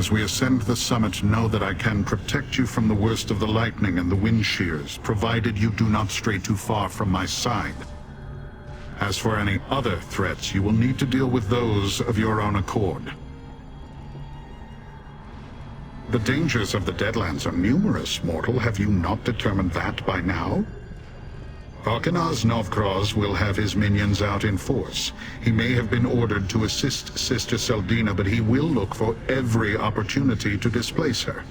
As we ascend the summit, know that I can protect you from the worst of the lightning and the wind shears, provided you do not stray too far from my side. As for any other threats, you will need to deal with those of your own accord. The dangers of the Deadlands are numerous, mortal. Have you not determined that by now? Arkanaz Novkroz will have his minions out in force. He may have been ordered to assist Sister Seldina, but he will look for every opportunity to displace her.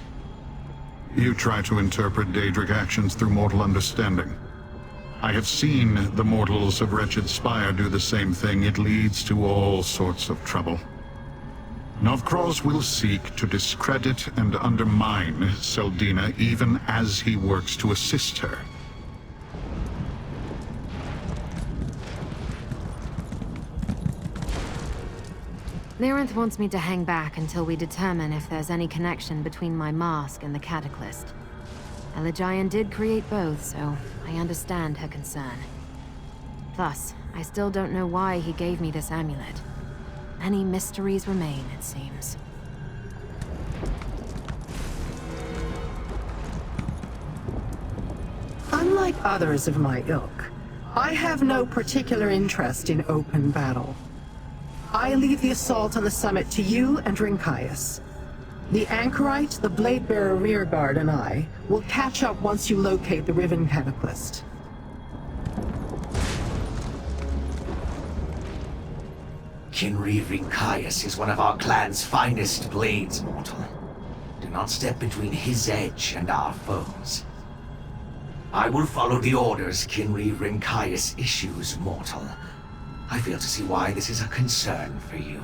You try to interpret Daedric actions through mortal understanding. I have seen the mortals of Wretched Spire do the same thing. It leads to all sorts of trouble. Novkroz will seek to discredit and undermine Seldina even as he works to assist her. Nerenth wants me to hang back until we determine if there's any connection between my mask and the Cataclysm. Elegion did create both, so I understand her concern. Plus, I still don't know why he gave me this amulet. Many mysteries remain, it seems. Unlike others of my ilk, I have no particular interest in open battle. I leave the assault on the summit to you and Rincaius. The Anchorite, the Blade-Bearer rearguard, and I will catch up once you locate the Riven Cataclysm. Kinri Rincaius is one of our clan's finest blades, mortal. Do not step between his edge and our foes. I will follow the orders Kinri Rincaius issues, mortal. I fail to see why this is a concern for you.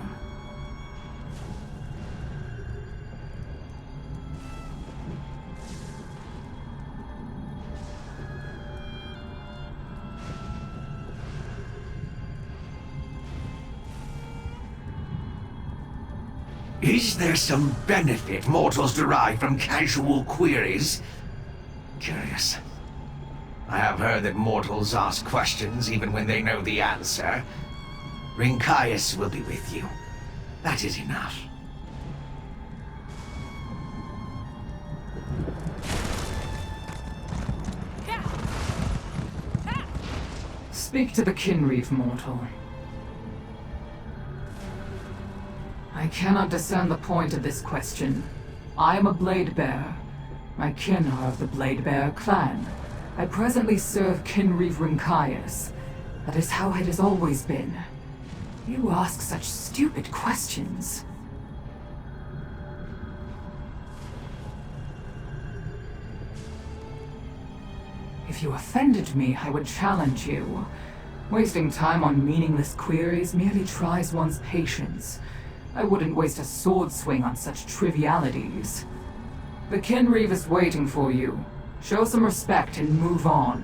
Is there some benefit mortals derive from casual queries? Curious. I have heard that mortals ask questions even when they know the answer. Rincaius will be with you. That is enough. Speak to the Kinreeve, mortal. I cannot discern the point of this question. I am a Blade-Bearer. My kin are of the Blade-Bearer clan. I presently serve Kinreeve Rincaius. That is how it has always been. You ask such stupid questions. If you offended me, I would challenge you. Wasting time on meaningless queries merely tries one's patience. I wouldn't waste a sword swing on such trivialities. The Kinreeve is waiting for you. Show some respect and move on.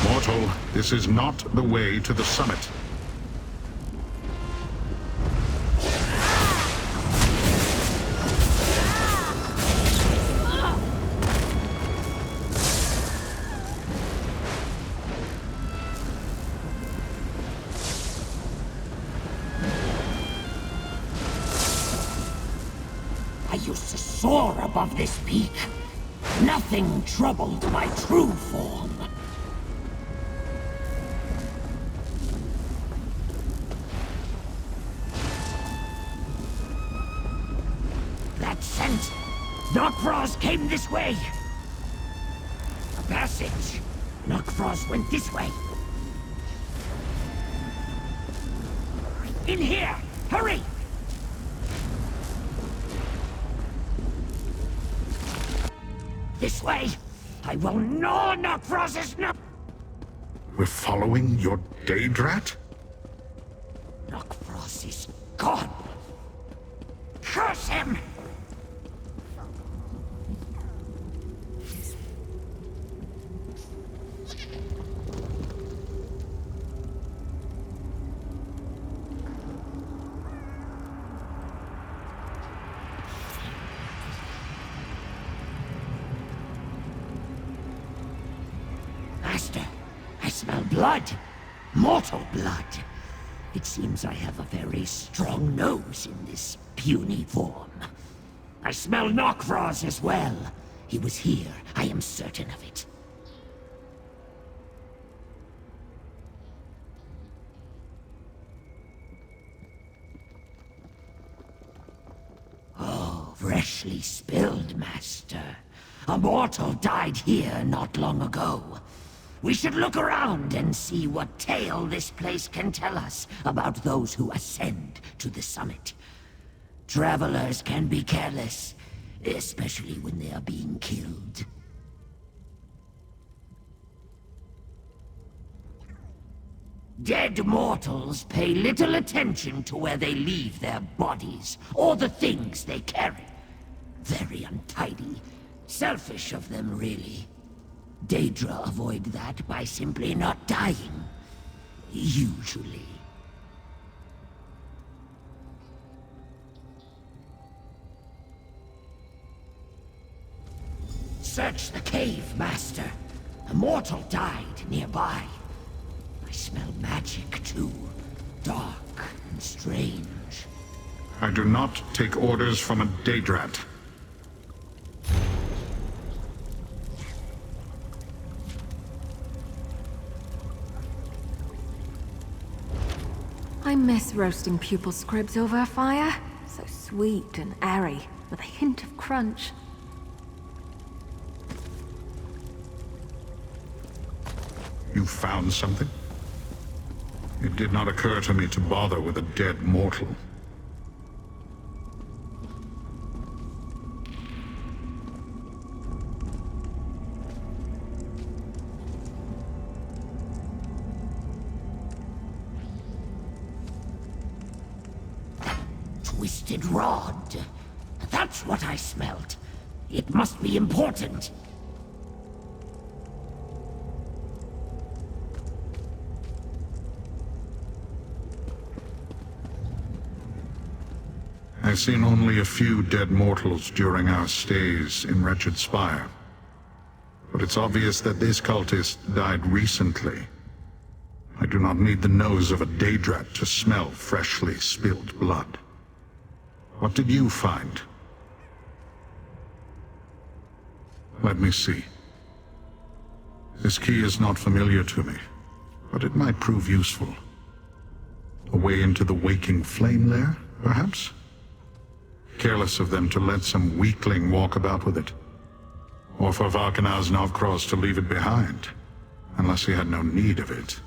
Mortal, this is not the way to the summit. used to soar above this peak. Nothing troubled my true form. That scent! Knockfrost came this way! A passage! Knockfrost went this way! In here! Hurry! This way! I will gnaw Knockfrost's knock! We're following your Daedrat? Knockfrost is gone! Curse him! Master, I smell blood. Mortal blood. It seems I have a very strong nose in this puny form. I smell Knockfrost as well. He was here, I am certain of it. Oh, freshly spilled, Master. A mortal died here not long ago. We should look around and see what tale this place can tell us about those who ascend to the summit. Travelers can be careless, especially when they are being killed. Dead mortals pay little attention to where they leave their bodies, or the things they carry. Very untidy. Selfish of them, really. Daedra avoid that by simply not dying. Usually. Search the cave, Master. A mortal died nearby. I smell magic, too. Dark and strange. I do not take orders from a Daedrat. I miss roasting pupil scribs over a fire. So sweet and airy, with a hint of crunch. You found something? It did not occur to me to bother with a dead mortal. Twisted rod. That's what I smelt. It must be important. I've seen only a few dead mortals during our stays in Wretched Spire. But it's obvious that this cultist died recently. I do not need the nose of a Daedrat to smell freshly spilled blood. What did you find? Let me see. This key is not familiar to me, but it might prove useful. A way into the waking flame lair, perhaps? Careless of them to let some weakling walk about with it. Or for Varkanaz Novkros to leave it behind, unless he had no need of it.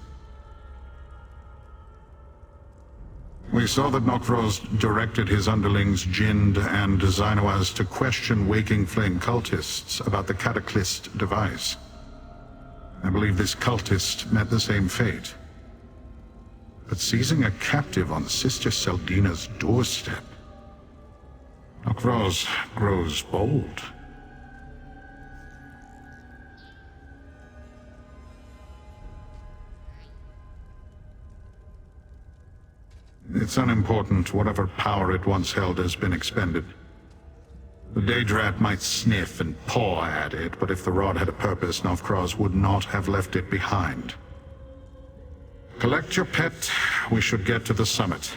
We saw that Novkros directed his underlings Jind and Zainoaz to question Waking Flame cultists about the Cataclysm device. I believe this cultist met the same fate. But seizing a captive on Sister Seldina's doorstep... Novkros grows bold. It's unimportant. Whatever power it once held has been expended. The Daedrat might sniff and paw at it, but if the rod had a purpose, Novkros would not have left it behind. Collect your pet. We should get to the summit.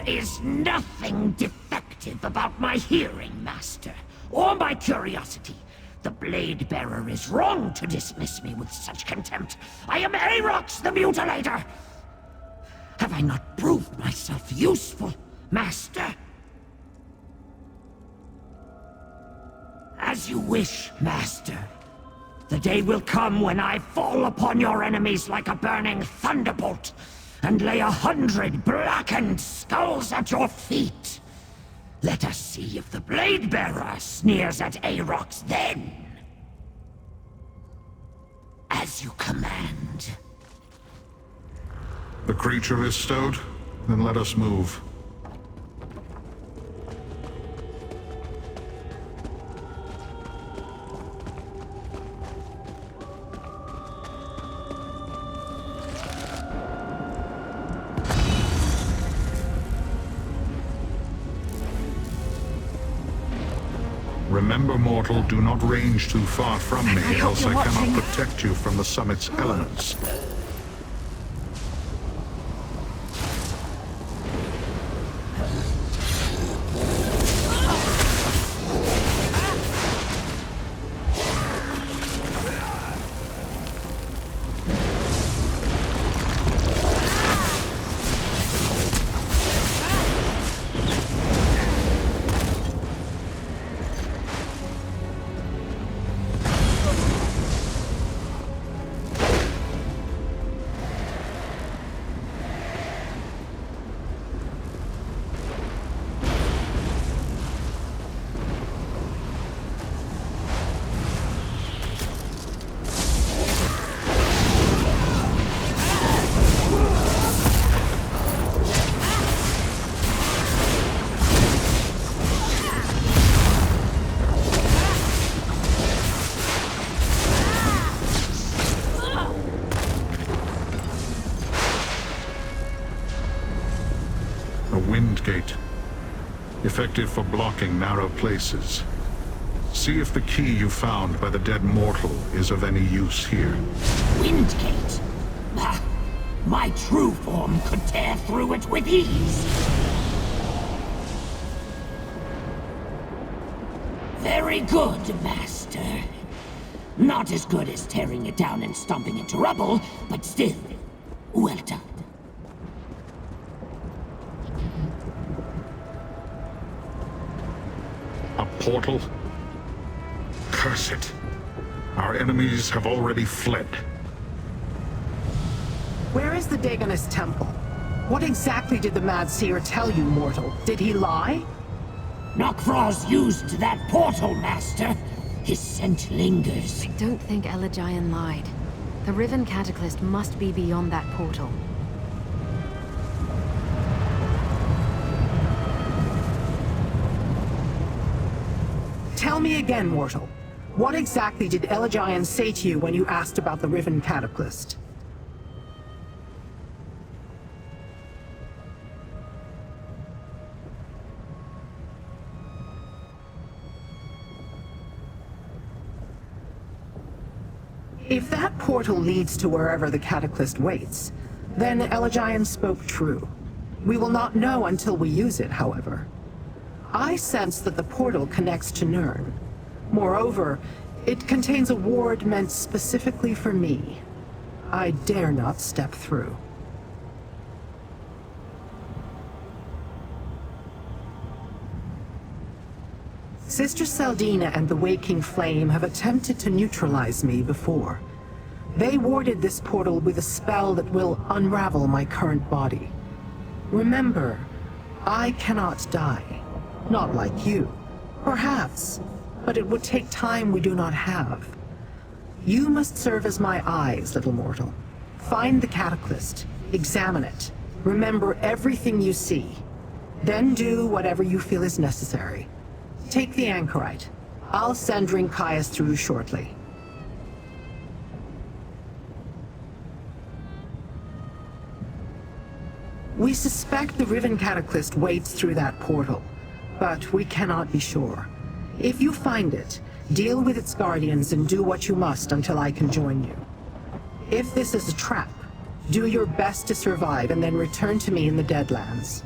is nothing defective about my hearing, Master, or my curiosity. The Blade Bearer is wrong to dismiss me with such contempt. I am Aarox the Mutilator! Have I not proved myself useful, Master? As you wish, Master. The day will come when I fall upon your enemies like a burning thunderbolt, and lay 100 blackened skulls at your feet. Let us see if the Blade Bearer sneers at Aarox then. As you command. The creature is stowed? Then let us move. Remember, mortal, do not range too far from me, else I cannot protect you from the summit's elements. Gate. Effective for blocking narrow places. See if the key you found by the dead mortal is of any use here. Windgate? Ah, my true form could tear through it with ease. Very good, Master. Not as good as tearing it down and stomping it to rubble, but still, well done. Portal? Curse it. Our enemies have already fled. Where is the Dagonist Temple? What exactly did the Mad Seer tell you, mortal? Did he lie? Nokfroz used that portal, Master. His scent lingers. I don't think Elagian lied. The Riven Cataclysm must be beyond that portal. Tell me again, mortal. What exactly did Elagian say to you when you asked about the Riven Cataclysm? If that portal leads to wherever the Cataclysm waits, then Elagian spoke true. We will not know until we use it, however. I sense that the portal connects to Nirn. Moreover, it contains a ward meant specifically for me. I dare not step through. Sister Seldina and the Waking Flame have attempted to neutralize me before. They warded this portal with a spell that will unravel my current body. Remember, I cannot die. Not like you. Perhaps, but it would take time we do not have. You must serve as my eyes, little mortal. Find the Cataclysm, examine it, remember everything you see. Then do whatever you feel is necessary. Take the Anchorite. I'll send Rinkias through shortly. We suspect the Riven Cataclysm waits through that portal, but we cannot be sure. If you find it, deal with its guardians and do what you must until I can join you. If this is a trap, do your best to survive and then return to me in the Deadlands.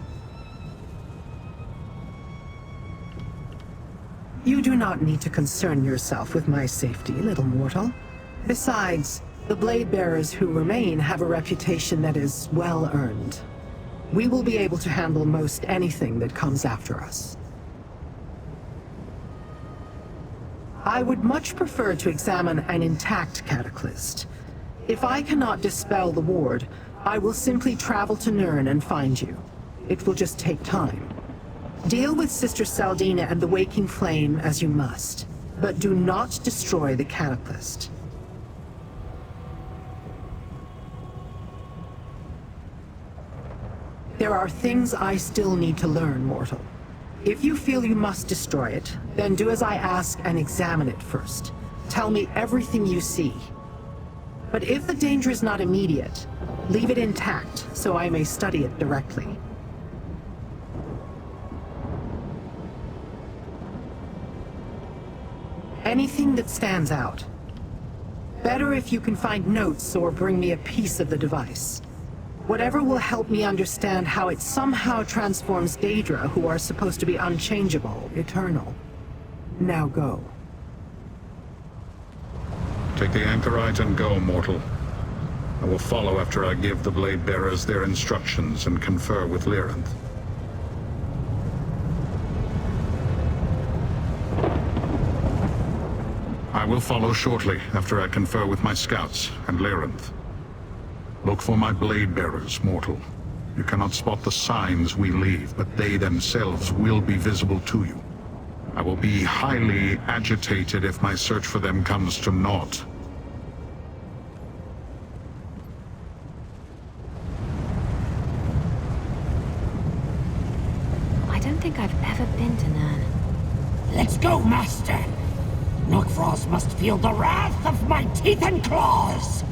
You do not need to concern yourself with my safety, little mortal. Besides, the blade bearers who remain have a reputation that is well earned. We will be able to handle most anything that comes after us. I would much prefer to examine an intact cataclysm. If I cannot dispel the ward, I will simply travel to Nirn and find you. It will just take time. Deal with Sister Saldina and the Waking Flame as you must, but do not destroy the cataclysm. There are things I still need to learn, mortal. If you feel you must destroy it, then do as I ask and examine it first. Tell me everything you see. But if the danger is not immediate, leave it intact so I may study it directly. Anything that stands out. Better if you can find notes or bring me a piece of the device. Whatever will help me understand how it somehow transforms Daedra, who are supposed to be unchangeable, eternal. Now go. Take the anchorite and go, mortal. I will follow after I give the blade bearers their instructions and confer with Lyranth. I will follow shortly after I confer with my scouts and Lyranth. Look for my blade bearers, mortal. You cannot spot the signs we leave, but they themselves will be visible to you. I will be highly agitated if my search for them comes to naught. I don't think I've ever been to Nirn. Let's go, Master! Nokfrost must feel the wrath of my teeth and claws!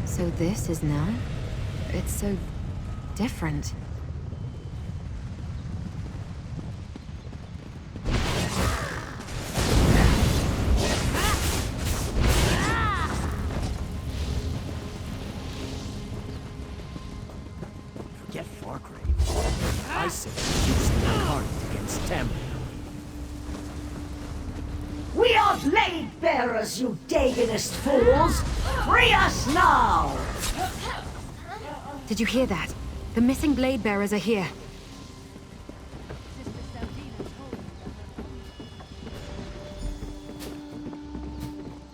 So this is Nirn? It's so different. Forget Fargrave. I say use the card against Tamriel. We are blade bearers, you Dagonist fools! Free us now! Did you hear that? The missing blade bearers are here.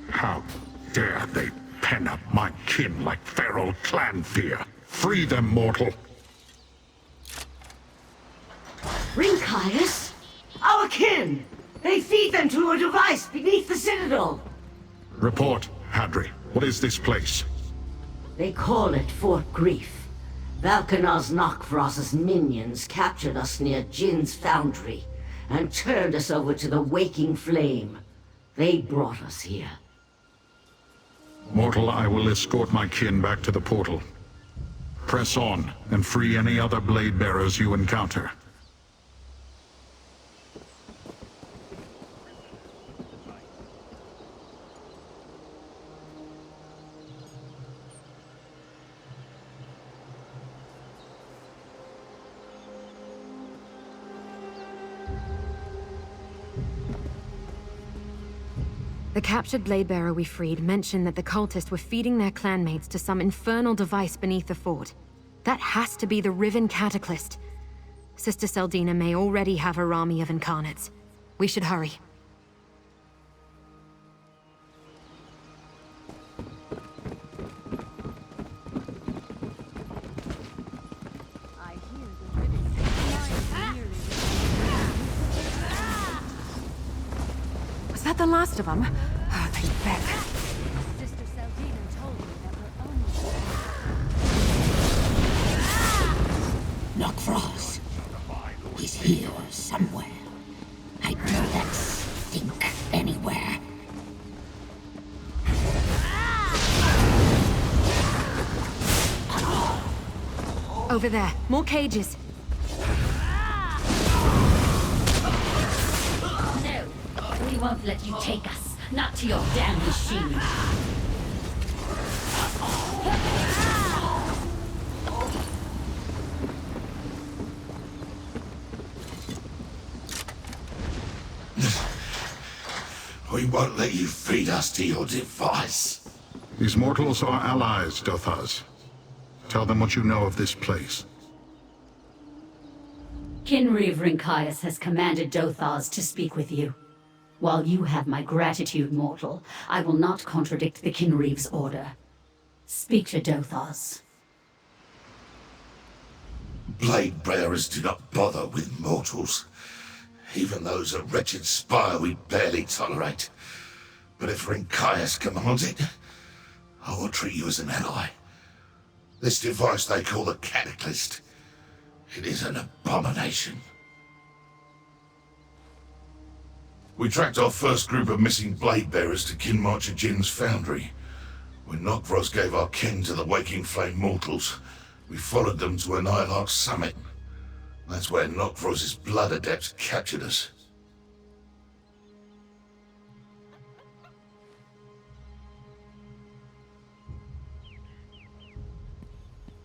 How dare they pen up my kin like feral clan fear? Free them, mortal! Rinkias? Our kin! They feed them to a device beneath the Citadel! Report, Hadri. What is this place? They call it Fort Grief. Valkanaz Nokfrost's minions captured us near Jin's foundry and turned us over to the Waking Flame. They brought us here. Mortal, I will escort my kin back to the portal. Press on and free any other blade bearers you encounter. The captured blade bearer we freed mentioned that the cultists were feeding their clanmates to some infernal device beneath the fort. That has to be the Riven Cataclysm. Sister Saldina may already have her army of incarnates. We should hurry. Was that the last of them? Oh, thank Beck. Sister Saldina told me that we're only... Nokfrost. He's here somewhere. I do that stink anywhere. Over there. More cages. No, we won't let you take us. Not to your damn machine. We won't let you feed us to your device. These mortals are allies, Dothas. Tell them what you know of this place. Kinreeve Rinkias has commanded Dothas to speak with you. While you have my gratitude, mortal, I will not contradict the Kinreeve's order. Speak to Dothas. Blade bearers do not bother with mortals. Even those a wretched spire we barely tolerate. But if Rinkias commands it, I will treat you as an ally. This device they call the Cataclysm. It is an abomination. We tracked our first group of missing blade bearers to Kinmarcher Jin's foundry. When Nokvros gave our kin to the Waking Flame mortals, we followed them to Anilar's summit. That's where Nokvros's blood adepts captured us.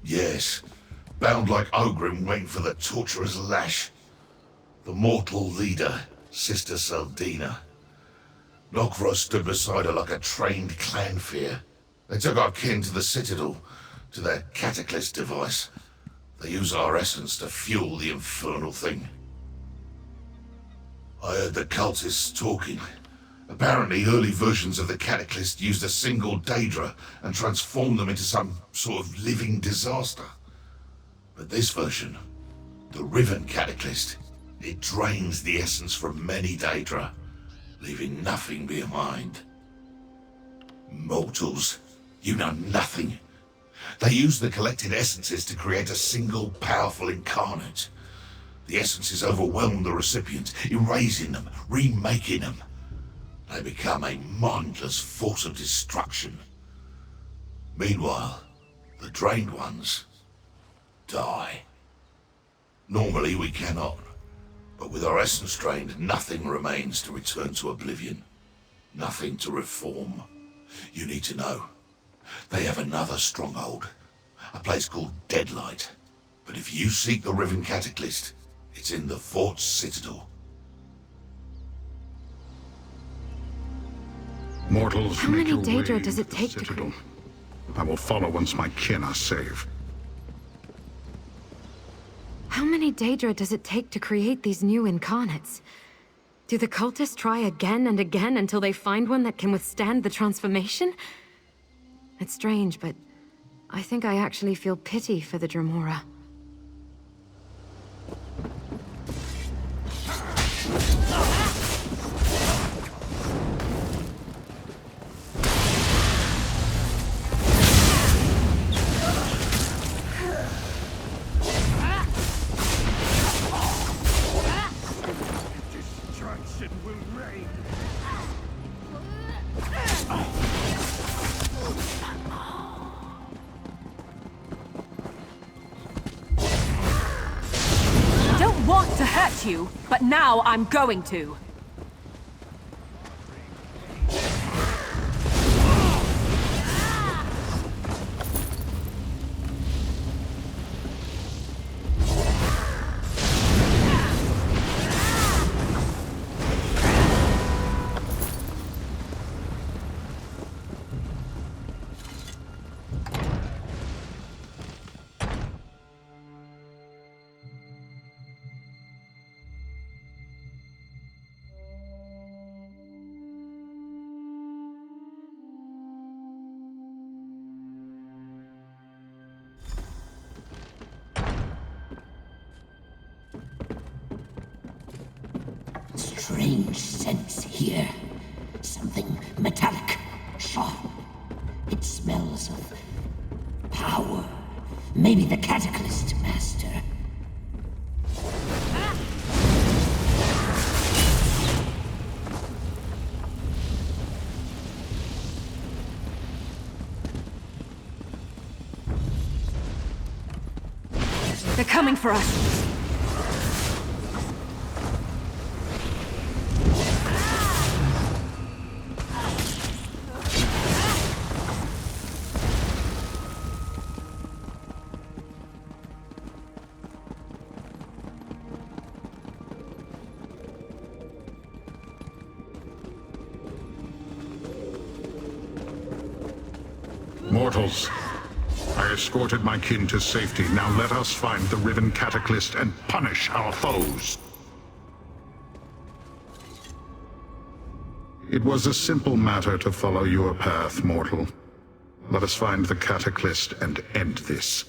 Yes, bound like Ogrim waiting for the torturer's lash. The mortal leader, Sister Saldina. Nokvros stood beside her like a trained clanfear. They took our kin to the Citadel, to their Cataclysm device. They use our essence to fuel the infernal thing. I heard the cultists talking. Apparently, early versions of the Cataclysm used a single Daedra and transformed them into some sort of living disaster. But this version, the Riven Cataclysm, it drains the essence from many Daedra, leaving nothing behind. Mortals, you know nothing. They use the collected essences to create a single powerful incarnate. The essences overwhelm the recipient, erasing them, remaking them. They become a mindless force of destruction. Meanwhile, the drained ones die. Normally we cannot, but with our essence drained, nothing remains to return to oblivion. Nothing to reform. You need to know. They have another stronghold, a place called Deadlight. But if you seek the Riven Cataclysm, it's in the fort's citadel. Mortals, How make many your way Daedra does it into the take to Citadel. I will follow once my kin are safe. How many Daedra does it take to create these new incarnates? Do the cultists try again and again until they find one that can withstand the transformation? It's strange, but I think I actually feel pity for the Dremora. To hurt you, but now I'm going to. Strange sense here. Something metallic, sharp. It smells of power. Maybe the Cataclysm, Master. They're coming for us. Mortals, I escorted my kin to safety. Now let us find the Riven Cataclysm and punish our foes. It was a simple matter to follow your path, mortal. Let us find the Cataclysm and end this.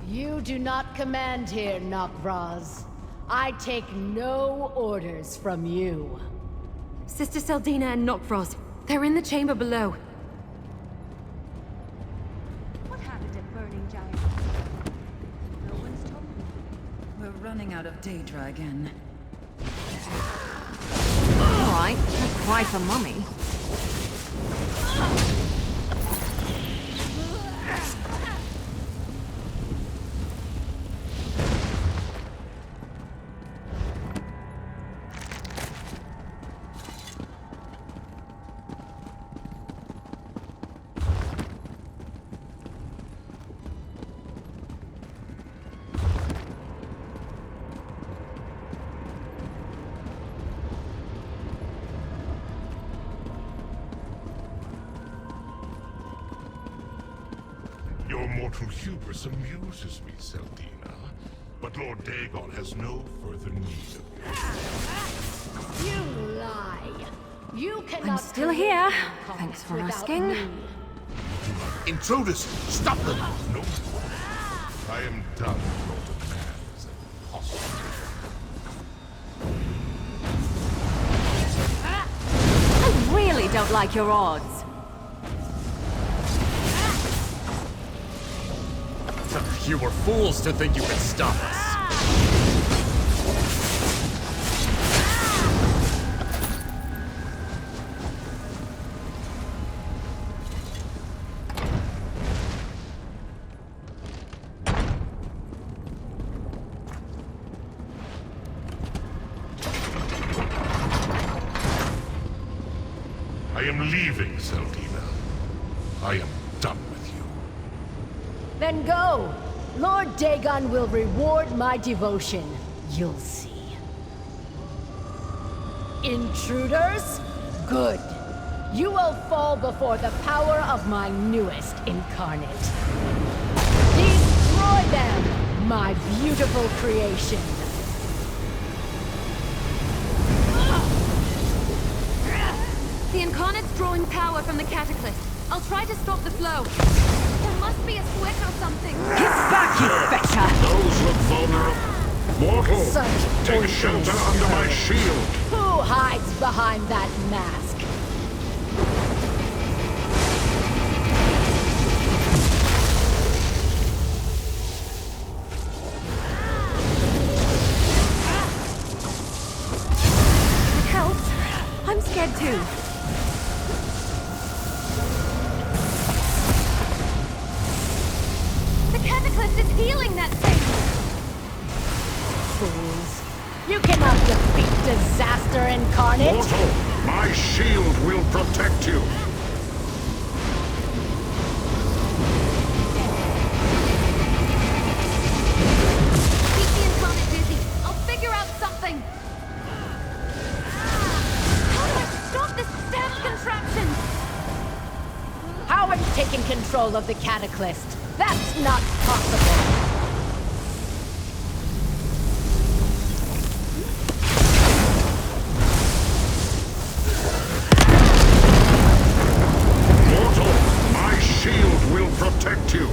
You do not command here, Nokvraz. I take no orders from you. Sister Seldina and Nokvraz, they're in the chamber below. What happened at Burning Giant? No one's told me. We're running out of Daedra again. Alright, not quite a mummy. Your mortal hubris amuses me, Seldina. But Lord Dagon has no further need of you. You lie. You cannot. I'm still here. Thanks for asking. Intruders! Stop them! No. I am done with your demands and impossible. I really don't like your odds. You were fools to think you could stop us. I am leaving, Seldina. I am done with you. Then go. Lord Dagon will reward my devotion. You'll see. Intruders? Good. You will fall before the power of my newest incarnate. Destroy them, my beautiful creation. The Incarnate's drawing power from the Cataclysm. I'll try to stop the flow. There must be a switch or something. Get back, you fetcher! Those look vulnerable. Mortal, Such take poisonous shelter under my courage. shield. Who hides behind that mask? It helps. I'm scared too. The Cataclysm is healing that thing! Fools. You cannot defeat disaster incarnate! Mortal, my shield will protect you. Keep the Incarnate busy. I'll figure out something. How do I stop this stamp contraption? How are you taking control of the Cataclysm? That's not possible! Mortal, my shield will protect you.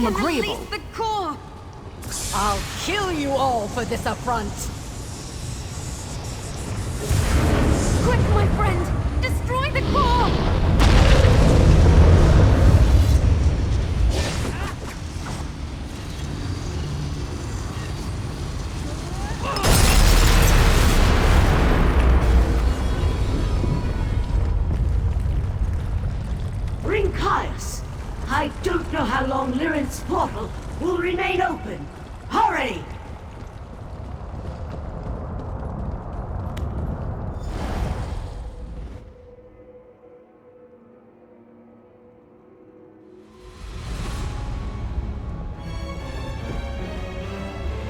become agreeable. Release the core! I'll kill you all for this affront! Quick, my friend! Destroy the core! Caius, I don't know how long Lyrinth's portal will remain open. Hurry!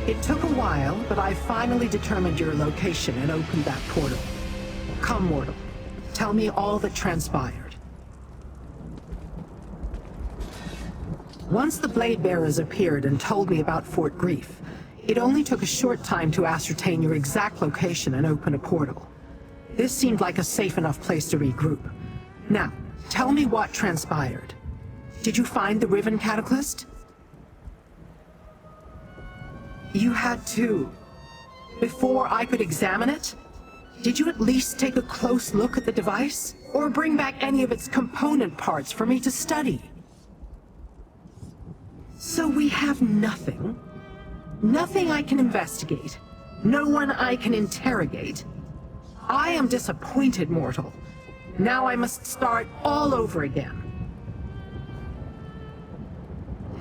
It took a while, but I finally determined your location and opened that portal. Come, mortal. Tell me all that transpired. Once the Blade Bearers appeared and told me about Fort Grief, it only took a short time to ascertain your exact location and open a portal. This seemed like a safe enough place to regroup. Now, tell me what transpired. Did you find the Riven Cataclysm? You had to. Before I could examine it? Did you at least take a close look at the device? Or bring back any of its component parts for me to study? So we have nothing? Nothing I can investigate. No one I can interrogate. I am disappointed, mortal. Now I must start all over again.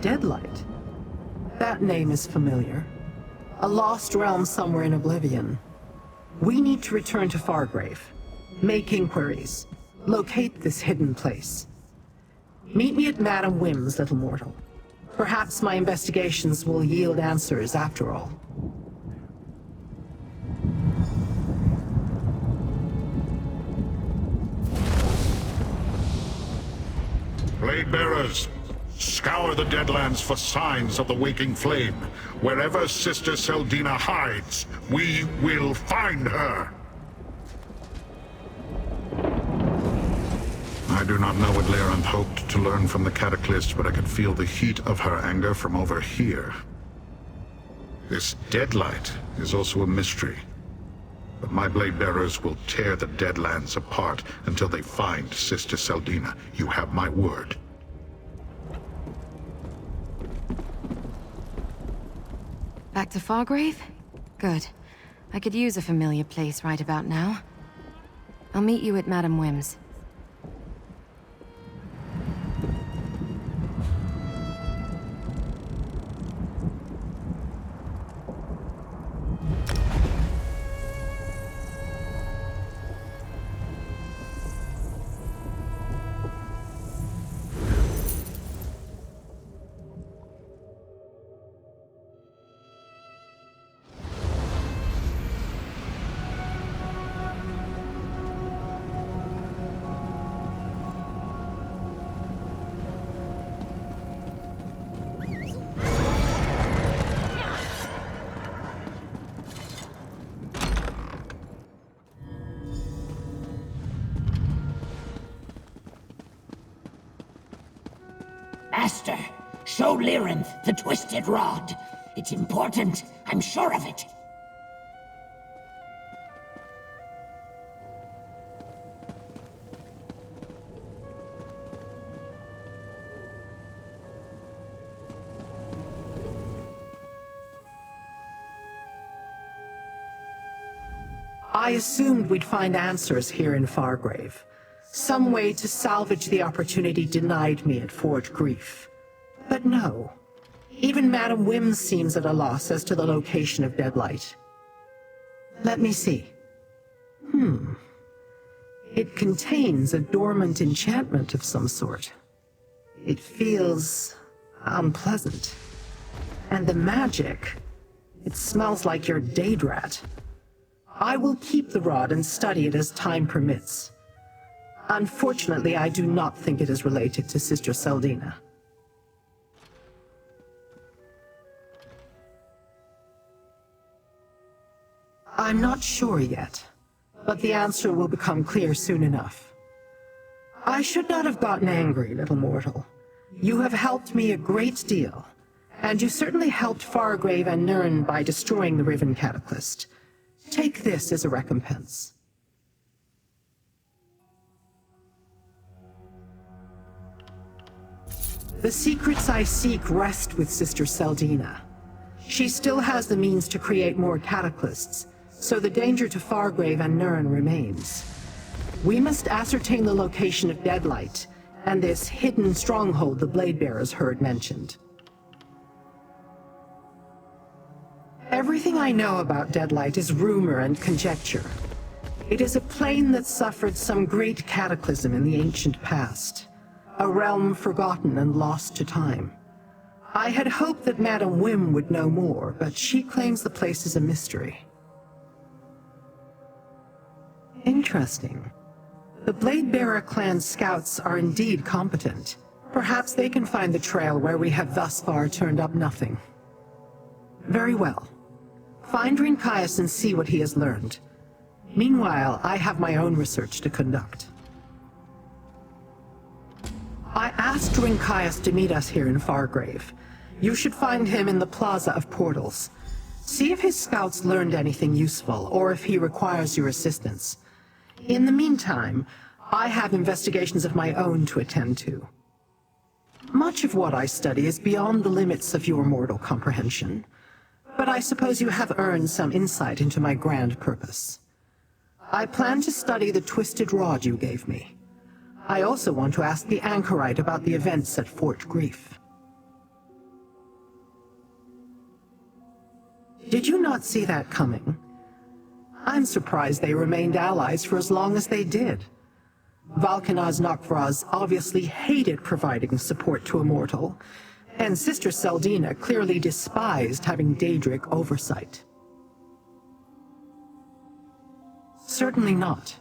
Deadlight? That name is familiar. A lost realm somewhere in Oblivion. We need to return to Fargrave. Make inquiries. Locate this hidden place. Meet me at Madame Wim's, little mortal. Perhaps my investigations will yield answers after all. Blade Bearers, scour the Deadlands for signs of the waking flame. Wherever Sister Seldina hides, we will find her! I do not know what Lyrinth hoped to learn from the Cataclysm, but I could feel the heat of her anger from over here. This Deadlight is also a mystery. But my Blade Bearers will tear the Deadlands apart until they find Sister Seldina. You have my word. Back to Fargrave? Good. I could use a familiar place right about now. I'll meet you at Madame Wim's. Master, show Lyrinth the twisted rod. It's important, I'm sure of it. I assumed we'd find answers here in Fargrave. Some way to salvage the opportunity denied me at Fort Grief. But no. Even Madame Wim seems at a loss as to the location of Deadlight. Let me see. It contains a dormant enchantment of some sort. It feels unpleasant. And the magic, it smells like your Daedrat. I will keep the rod and study it as time permits. Unfortunately, I do not think it is related to Sister Seldina. I'm not sure yet, but the answer will become clear soon enough. I should not have gotten angry, little mortal. You have helped me a great deal, and you certainly helped Fargrave and Nirn by destroying the Riven Cataclysm. Take this as a recompense. The secrets I seek rest with Sister Seldina. She still has the means to create more cataclysms, so the danger to Fargrave and Nirn remains. We must ascertain the location of Deadlight, and this hidden stronghold the Bladebearers heard mentioned. Everything I know about Deadlight is rumor and conjecture. It is a plane that suffered some great cataclysm in the ancient past. A realm forgotten and lost to time. I had hoped that Madame Wim would know more, but she claims the place is a mystery. Interesting. The Bladebearer clan's scouts are indeed competent. Perhaps they can find the trail where we have thus far turned up nothing. Very well. Find Rinkias and see what he has learned. Meanwhile, I have my own research to conduct. I asked Rinkias to meet us here in Fargrave. You should find him in the Plaza of Portals. See if his scouts learned anything useful, or if he requires your assistance. In the meantime, I have investigations of my own to attend to. Much of what I study is beyond the limits of your mortal comprehension, but I suppose you have earned some insight into my grand purpose. I plan to study the twisted rod you gave me. I also want to ask the Anchorite about the events at Fort Grief. Did you not see that coming? I'm surprised they remained allies for as long as they did. Valkenaz Nokvraz obviously hated providing support to a mortal, and Sister Seldina clearly despised having Daedric oversight. Certainly not.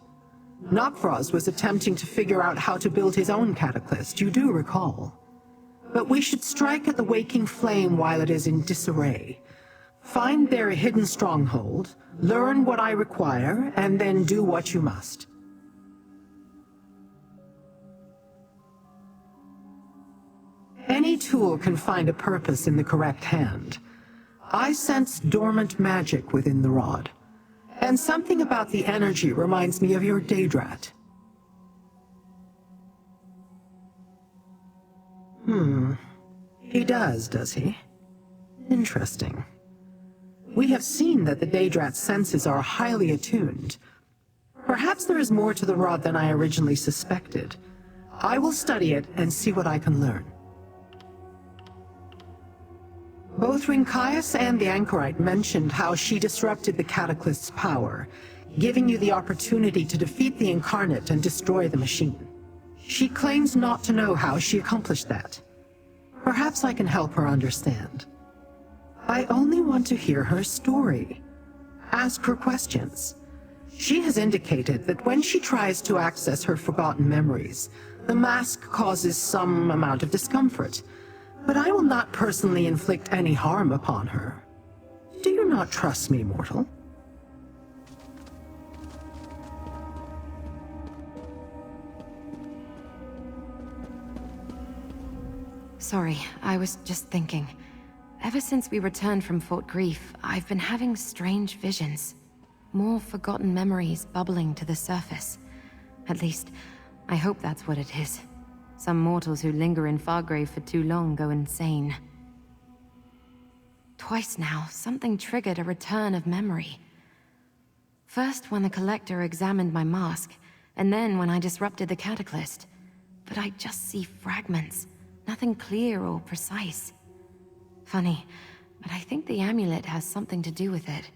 Nokvraz was attempting to figure out how to build his own cataclysm, you do recall. But we should strike at the waking flame while it is in disarray. Find their hidden stronghold, learn what I require, and then do what you must. Any tool can find a purpose in the correct hand. I sense dormant magic within the rod. And something about the energy reminds me of your Daedrat. He does he? Interesting. We have seen that the Daedrat's senses are highly attuned. Perhaps there is more to the rod than I originally suspected. I will study it and see what I can learn. Both Rinkias and the Anchorite mentioned how she disrupted the Cataclysm's power, giving you the opportunity to defeat the Incarnate and destroy the machine. She claims not to know how she accomplished that. Perhaps I can help her understand. I only want to hear her story. Ask her questions. She has indicated that when she tries to access her forgotten memories, the mask causes some amount of discomfort. But I will not personally inflict any harm upon her. Do you not trust me, mortal? Sorry, I was just thinking. Ever since we returned from Fort Grief, I've been having strange visions. More forgotten memories bubbling to the surface. At least, I hope that's what it is. Some mortals who linger in Fargrave for too long go insane. Twice now, something triggered a return of memory. First when the Collector examined my mask, and then when I disrupted the Cataclysm. But I just see fragments, nothing clear or precise. Funny, but I think the amulet has something to do with it.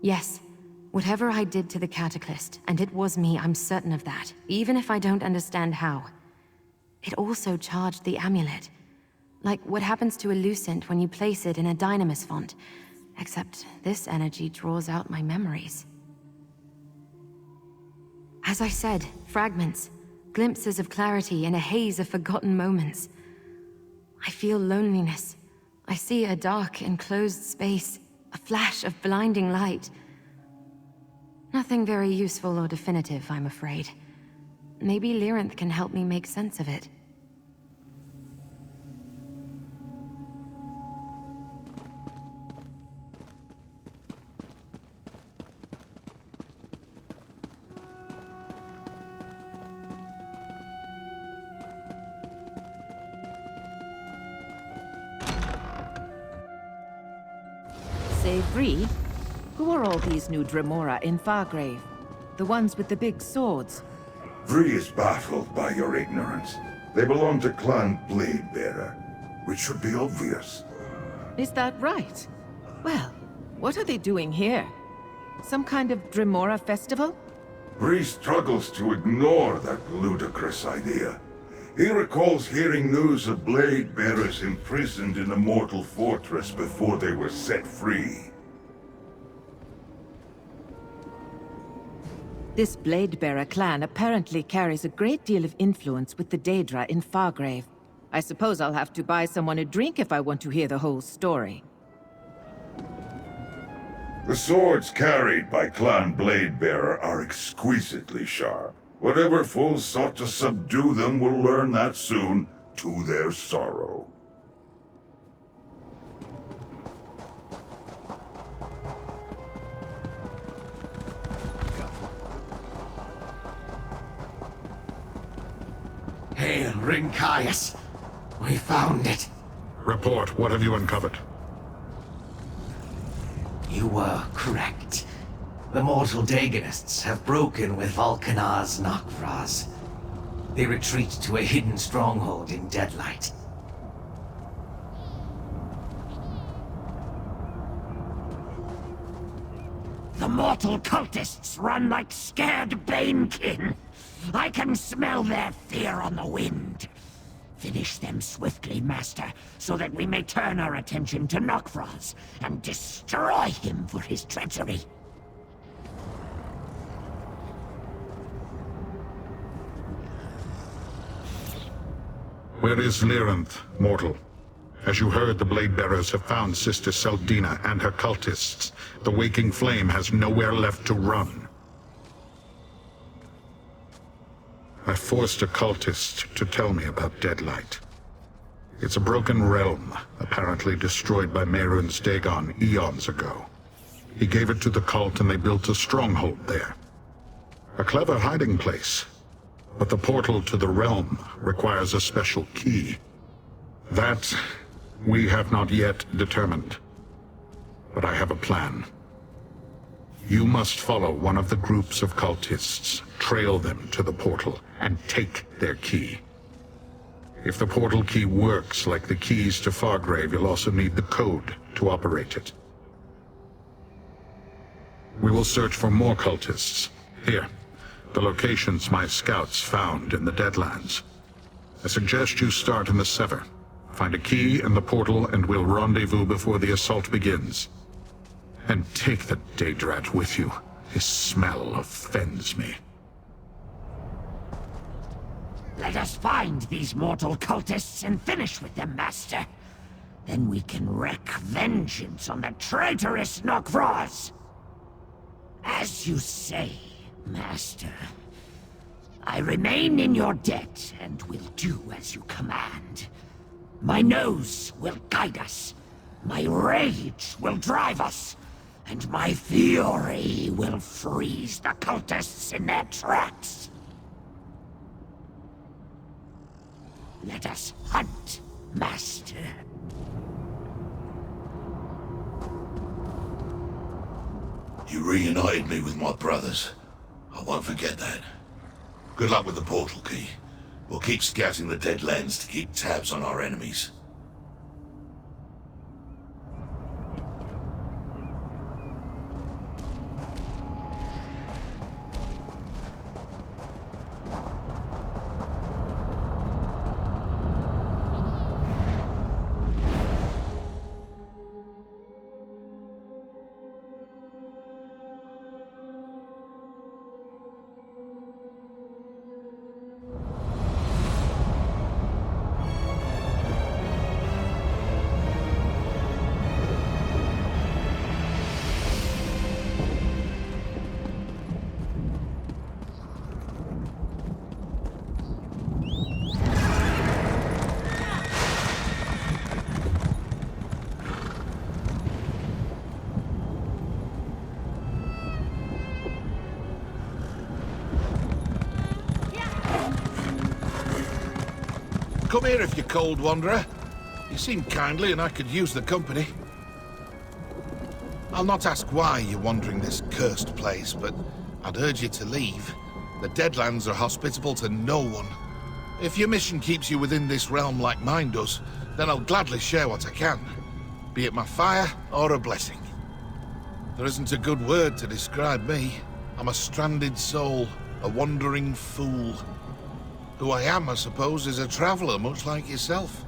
Yes. Whatever I did to the Cataclysm, and it was me, I'm certain of that, even if I don't understand how. It also charged the amulet. Like what happens to a Lucent when you place it in a Dynamis font, except this energy draws out my memories. As I said, fragments, glimpses of clarity in a haze of forgotten moments. I feel loneliness. I see a dark, enclosed space, a flash of blinding light. Nothing very useful or definitive, I'm afraid. maybe Lyrinth can help me make sense of it. Say, Bree, who are all these new Dremora in Fargrave? The ones with the big swords? Vree is baffled by your ignorance. They belong to Clan Bladebearer, which should be obvious. Is that right? Well, what are they doing here? Some kind of Dremora festival? Vree struggles to ignore that ludicrous idea. He recalls hearing news of Bladebearers imprisoned in the mortal fortress before they were set free. This Bladebearer clan apparently carries a great deal of influence with the Daedra in Fargrave. I suppose I'll have to buy someone a drink if I want to hear the whole story. The swords carried by Clan Bladebearer are exquisitely sharp. Whatever fools sought to subdue them will learn that soon, to their sorrow. Hail, Rinkias! We found it. Report, what have you uncovered? You were correct. The mortal Dagonists have broken with Vulcanar's Nokvraz. They retreat to a hidden stronghold in Deadlight. The mortal cultists run like scared banekin. I can smell their fear on the wind. Finish them swiftly, Master, so that we may turn our attention to Nokvraz and destroy him for his treachery. Where is Lyrinth, mortal? As you heard, the Bladebearers have found Sister Seldina and her cultists. The waking flame has nowhere left to run. I forced a cultist to tell me about Deadlight. It's a broken realm, apparently destroyed by Mehrunes Dagon eons ago. He gave it to the cult and they built a stronghold there. A clever hiding place. But the portal to the realm requires a special key. That we have not yet determined. But I have a plan. You must follow one of the groups of cultists, trail them to the portal, and take their key. If the portal key works like the keys to Fargrave, you'll also need the code to operate it. We will search for more cultists. Here. The locations my scouts found in the Deadlands. I suggest you start in the Sever. Find a key in the portal and we'll rendezvous before the assault begins. And take the Daedrat with you. His smell offends me. Let us find these mortal cultists and finish with them, Master. Then we can wreak vengeance on the traitorous Nokvraz. As you say, Master. I remain in your debt and will do as you command. My nose will guide us. My rage will drive us. And my fury will freeze the cultists in their tracks. Let us hunt, Master. You reunited me with my brothers. I won't forget that. Good luck with the portal key. We'll keep scouting the Deadlands to keep tabs on our enemies. Come here if you're cold, Wanderer. You seem kindly and I could use the company. I'll not ask why you're wandering this cursed place, but I'd urge you to leave. The Deadlands are hospitable to no one. If your mission keeps you within this realm like mine does, then I'll gladly share what I can. Be it my fire or a blessing. There isn't a good word to describe me. I'm a stranded soul, a wandering fool. Who I am, I suppose, is a traveller, much like yourself.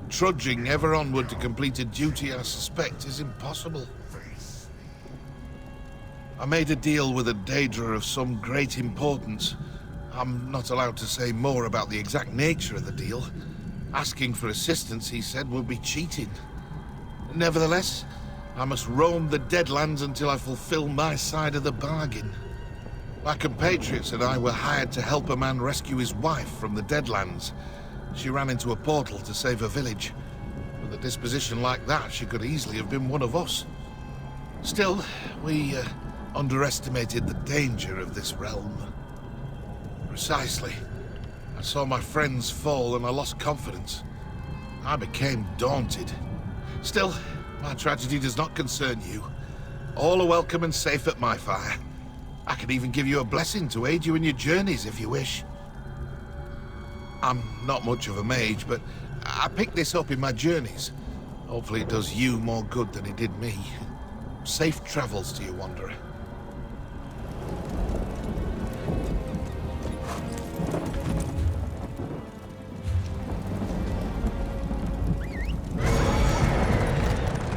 Trudging ever onward to complete a duty I suspect is impossible. I made a deal with a Daedra of some great importance. I'm not allowed to say more about the exact nature of the deal. Asking for assistance, he said, would be cheating. Nevertheless, I must roam the Deadlands until I fulfill my side of the bargain. My compatriots and I were hired to help a man rescue his wife from the Deadlands. She ran into a portal to save her village. With a disposition like that, she could easily have been one of us. Still, we underestimated the danger of this realm. Precisely. I saw my friends fall and I lost confidence. I became daunted. Still, my tragedy does not concern you. All are welcome and safe at my fire. I can even give you a blessing to aid you in your journeys if you wish. I'm not much of a mage, but I picked this up in my journeys. Hopefully it does you more good than it did me. Safe travels to you, Wanderer.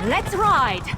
Let's ride!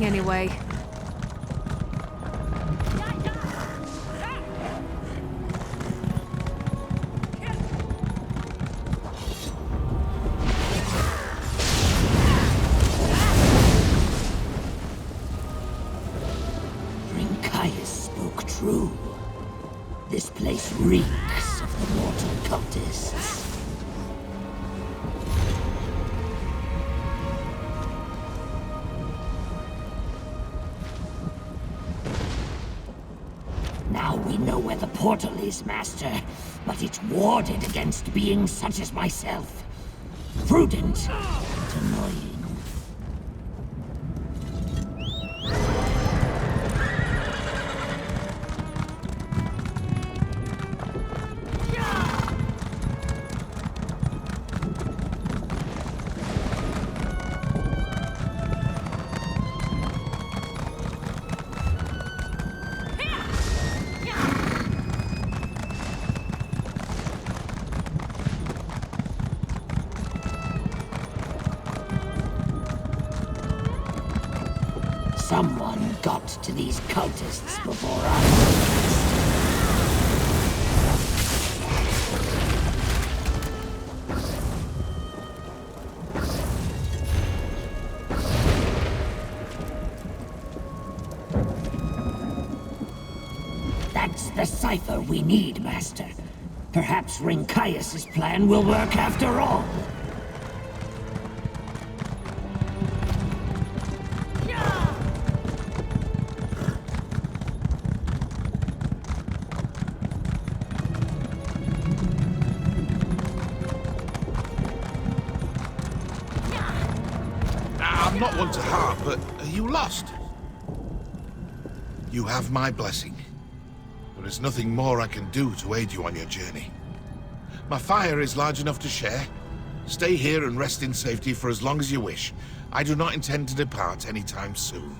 Anyway. Caius spoke true. This place reeks of the mortal cultists. We know where the portal is, Master, but it's warded against beings such as myself. Prudent, but annoying. Someone got to these cultists before us. That's the cipher we need, Master. Perhaps Rinkias' plan will work after all. I'm not one to harm, but are you lost? You have my blessing. There is nothing more I can do to aid you on your journey. My fire is large enough to share. Stay here and rest in safety for as long as you wish. I do not intend to depart anytime soon.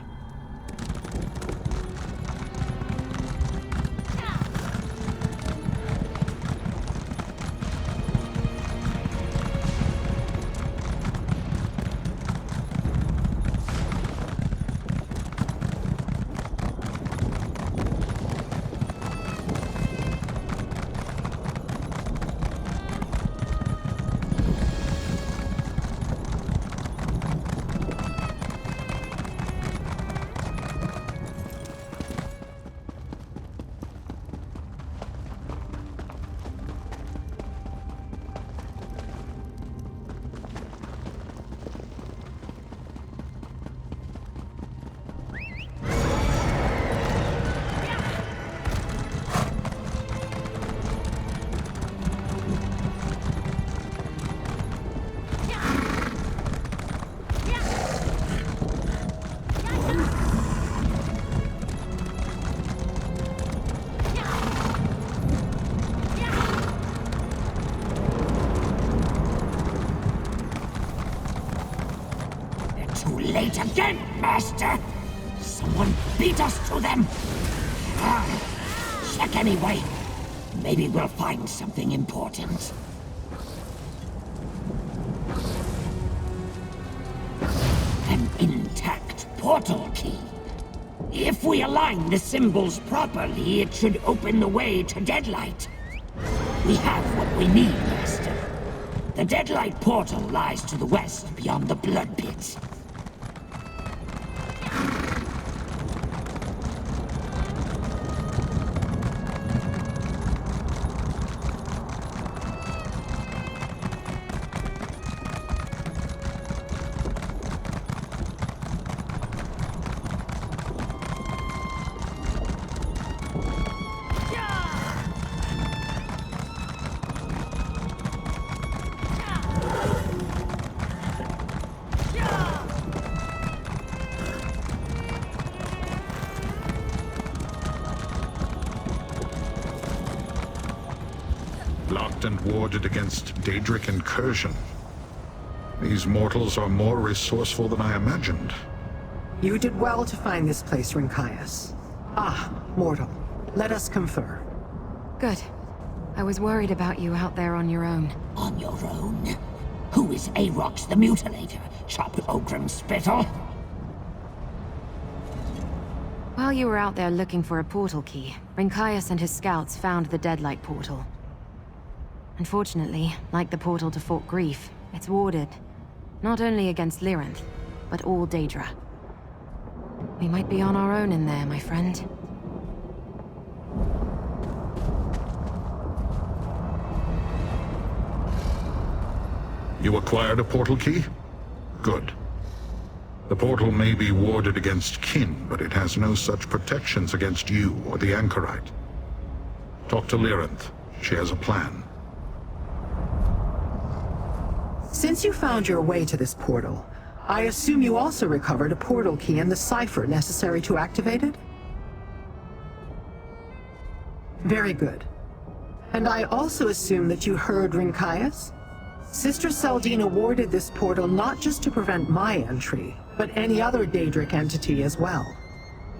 Late again, Master! Someone beat us to them! Check anyway. Maybe we'll find something important. An intact portal key. If we align the symbols properly, it should open the way to Deadlight. We have what we need, Master. The Deadlight portal lies to the west beyond the Blood Pit. Locked and warded against Daedric incursion. These mortals are more resourceful than I imagined. You did well to find this place, Rinkias. Ah, mortal. Let us confer. Good. I was worried about you out there on your own. On your own? Who is Aarox the Mutilator? Chopped Ogrim Spittle? While you were out there looking for a portal key, Rinkias and his scouts found the Deadlight portal. Unfortunately, like the portal to Fort Grief, it's warded. Not only against Lyranth, but all Daedra. We might be on our own in there, my friend. You acquired a portal key? Good. The portal may be warded against kin, but it has no such protections against you or the Anchorite. Talk to Lyrinth. She has a plan. Since you found your way to this portal, I assume you also recovered a portal key and the cipher necessary to activate it? Very good. And I also assume that you heard Rinkaius? Sister Seldine awarded this portal not just to prevent my entry, but any other Daedric entity as well.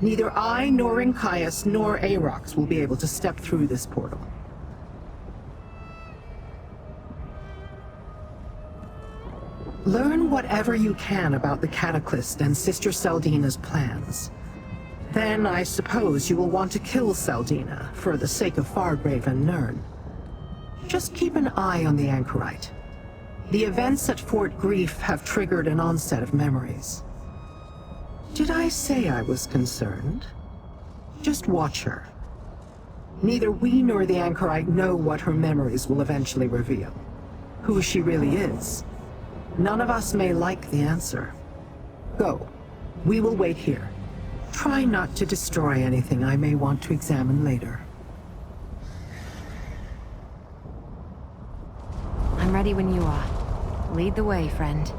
Neither I, nor Rinkaius, nor Aarox will be able to step through this portal. Learn whatever you can about the Cataclysm and Sister Seldina's plans. Then I suppose you will want to kill Seldina, for the sake of Fargrave and Nirn. Just keep an eye on the Anchorite. The events at Fort Grief have triggered an onset of memories. Did I say I was concerned? Just watch her. Neither we nor the Anchorite know what her memories will eventually reveal. Who she really is. None of us may like the answer. Go. We will wait here. Try not to destroy anything I may want to examine later. I'm ready when you are. Lead the way, friend.